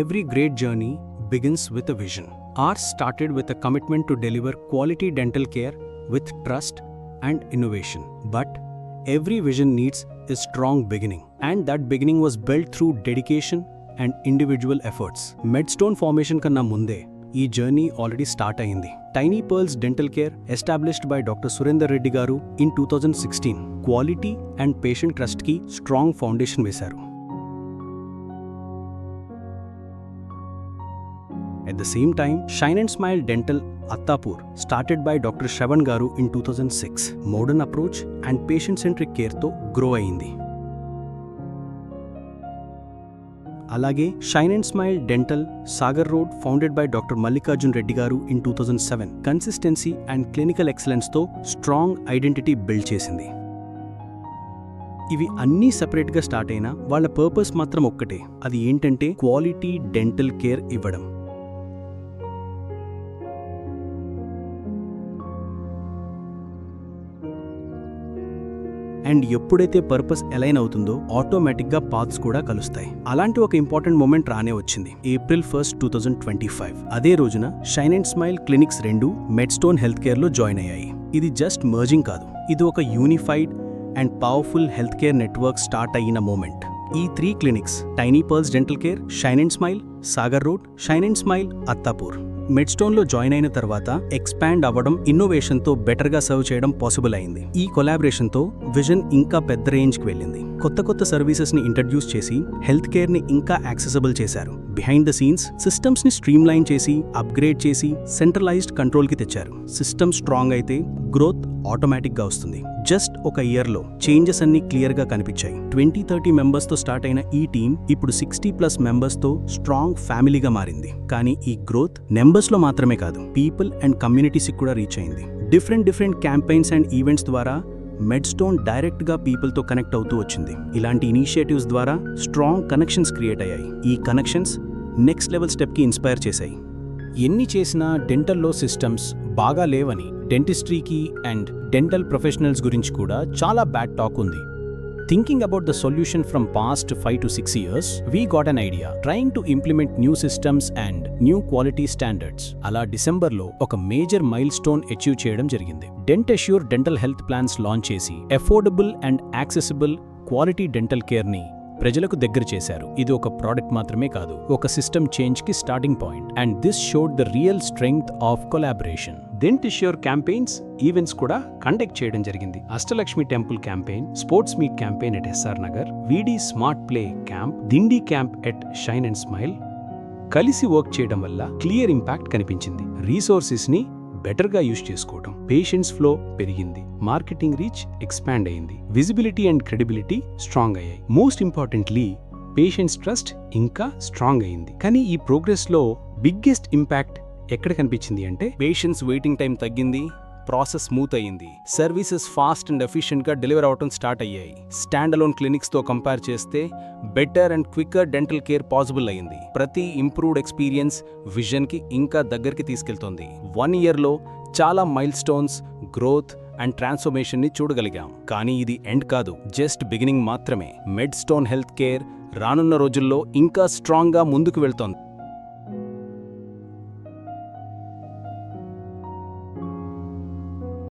every great journey begins with a vision. Ours started with a commitment to deliver quality dental care with trust and innovation. But every vision needs a strong beginning, and that beginning was built through dedication and individual efforts. Medstone formation kanna munde ఈ journey already start అయింది. Tiny pearls dental care established by doctor Surender Reddy garu in 2016 quality and patient trust కి strong foundation వేశారు. At the same time, Shine and Smile Dental Attapur started by Dr. Shravan Garu in 2006. Modern approach and patient-centric care తో grow అయింది. అలాగే shine and smile dental Sagar road founded by doctor Mallikarjun Reddy garu in 2007 consistency and clinical ఎక్సలెన్స్తో strong identity build చేసింది. ఇవి అన్నీ సెపరేట్గా start అయినా వాళ్ళ పర్పస్ మాత్రం ఒక్కటే, అది ఏంటంటే క్వాలిటీ డెంటల్ కేర్ ఇవ్వడం. అండ్ ఎప్పుడైతే పర్పస్ అలైన్ అవుతుందో ఆటోమేటిక్గా పాత్స్ కూడా కలుస్తాయి. అలాంటి ఒక ఇంపార్టెంట్ మూమెంట్ రానే వచ్చింది. April 1, 2025 అదే రోజున shine and smile clinics 2 Medstone health కేర్లో జాయిన్ అయ్యాయి. ఇది జస్ట్ మర్జింగ్ కాదు, ఇది ఒక unified and powerful health care network start అయిన మూమెంట్. ఈ 3 clinics tiny pearls dental care, shine and smile Sagar road, shine and smile Attapur మెడ్స్టోన్లో జాయిన్ అయిన తర్వాత ఎక్స్పాండ్ అవ్వడం, ఇన్నోవేషన్తో బెటర్గా సర్వ్ చేయడం పాసిబుల్ అయింది. ఈ కొలాబరేషన్తో విజన్ ఇంకా పెద్ద రేంజ్కి వెళ్ళింది. కొత్త సర్వీసెస్ని ఇంట్రడ్యూస్ చేసి హెల్త్ కేర్ని ఇంకా యాక్సెసిబుల్ చేశారు. బిహైండ్ ద సీన్స్ సిస్టమ్స్ని స్ట్రీమ్లైన్ చేసి అప్గ్రేడ్ చేసి సెంట్రలైజ్డ్ కంట్రోల్కి తెచ్చారు. సిస్టమ్ స్ట్రాంగ్ అయితే గ్రోత్ ఆటోమేటిక్గా వస్తుంది. జస్ట్ ఒక ఇయర్లో చేంజెస్ అన్ని క్లియర్గా కనిపించాయి. 20-30 మెంబర్స్తో స్టార్ట్ అయిన ఈ టీం ఇప్పుడు 60+ మెంబర్స్తో స్ట్రాంగ్ ఫ్యామిలీగా మారింది. కానీ ఈ గ్రోత్ నెంబర్స్లో మాత్రమే కాదు, పీపుల్ అండ్ కమ్యూనిటీస్కి కూడా రీచ్ అయింది. డిఫరెంట్ క్యాంపెయిన్స్ అండ్ ఈవెంట్స్ ద్వారా మెడ్స్టోన్ డైరెక్ట్గా పీపుల్తో కనెక్ట్ అవుతూ వచ్చింది. ఇలాంటి ఇనిషియేటివ్స్ ద్వారా స్ట్రాంగ్ కనెక్షన్స్ క్రియేట్ అయ్యాయి. ఈ కనెక్షన్స్ నెక్స్ట్ లెవెల్ స్టెప్కి ఇన్స్పైర్ చేశాయి. ఎన్ని చేసినా డెంటల్లో సిస్టమ్స్ బాగా లేవని డెంటిస్ట్రీకి అండ్ డెంటల్ ప్రొఫెషనల్స్ గురించి కూడా చాలా బ్యాడ్ టాక్ ఉంది. Thinking about the solution from past 5 to 6 years, we got an idea, trying to implement new systems and new quality standards. అలా డిసెంబర్లో ఒక మేజర్ మైల్ స్టోన్ అచీవ్ చేయడం జరిగింది. Dentsure dental health plans launch చేసి affordable and accessible quality dental కేర్ని ప్రజలకు దగ్గర చేశారు. ఇది ఒక ప్రోడక్ట్ మాత్రమే కాదు, ఒక సిస్టమ్ చేంజ్కి starting point. And this showed the real strength of collaboration. Dentsure campaigns, events కూడా కండక్ట్ చేయడం జరిగింది. Ashtalakshmi temple campaign, sports meet campaign at SR Nagar, వీడి smart play camp, Dindi camp at shine and smile. కలిసి work చేయడం వల్ల clear impact కనిపించింది. రీసోర్సెస్ని బెటర్గా use చేసుకోవడం, పేషెంట్స్ ఫ్లో పెరిగింది, మార్కెటింగ్ రీచ్ ఎక్స్పాండ్ అయింది, విజిబిలిటీ అండ్ క్రెడిబిలిటీ స్ట్రాంగ్ అయ్యాయి. మోస్ట్ ఇంపార్టెంట్లీ పేషెంట్స్ ట్రస్ట్ ఇంకా స్ట్రాంగ్ అయింది. కానీ ఈ ప్రోగ్రెస్లో బిగ్గెస్ట్ ఇంపాక్ట్ ఎక్కడ కనిపించింది అంటే పేషెంట్స్ వెయిటింగ్ టైం తగ్గింది, ప్రాసెస్ స్మూత్ అయ్యింది, సర్వీసెస్ ఫాస్ట్ అండ్ ఎఫిషియెంట్గా డెలివర్ అవడం స్టార్ట్ అయ్యాయి. స్టాండ్ అలోన్ క్లినిక్స్తో కంపేర్ చేస్తే better and quicker dental care possible అయ్యింది. ప్రతి ఇంప్రూవ్డ్ ఎక్స్పీరియన్స్ విజన్కి ఇంకా దగ్గరికి తీసుకెళ్తోంది. 1 ఇయర్లో చాలా మైల్ స్టోన్స్, గ్రోత్ అండ్ ట్రాన్స్ఫర్మేషన్ని చూడగలిగాం. కానీ ఇది ఎండ్ కాదు, జస్ట్ బిగినింగ్ మాత్రమే. మెడ్స్టోన్ హెల్త్ కేర్ రానున్న రోజుల్లో ఇంకా స్ట్రాంగ్గా ముందుకు వెళ్తోంది.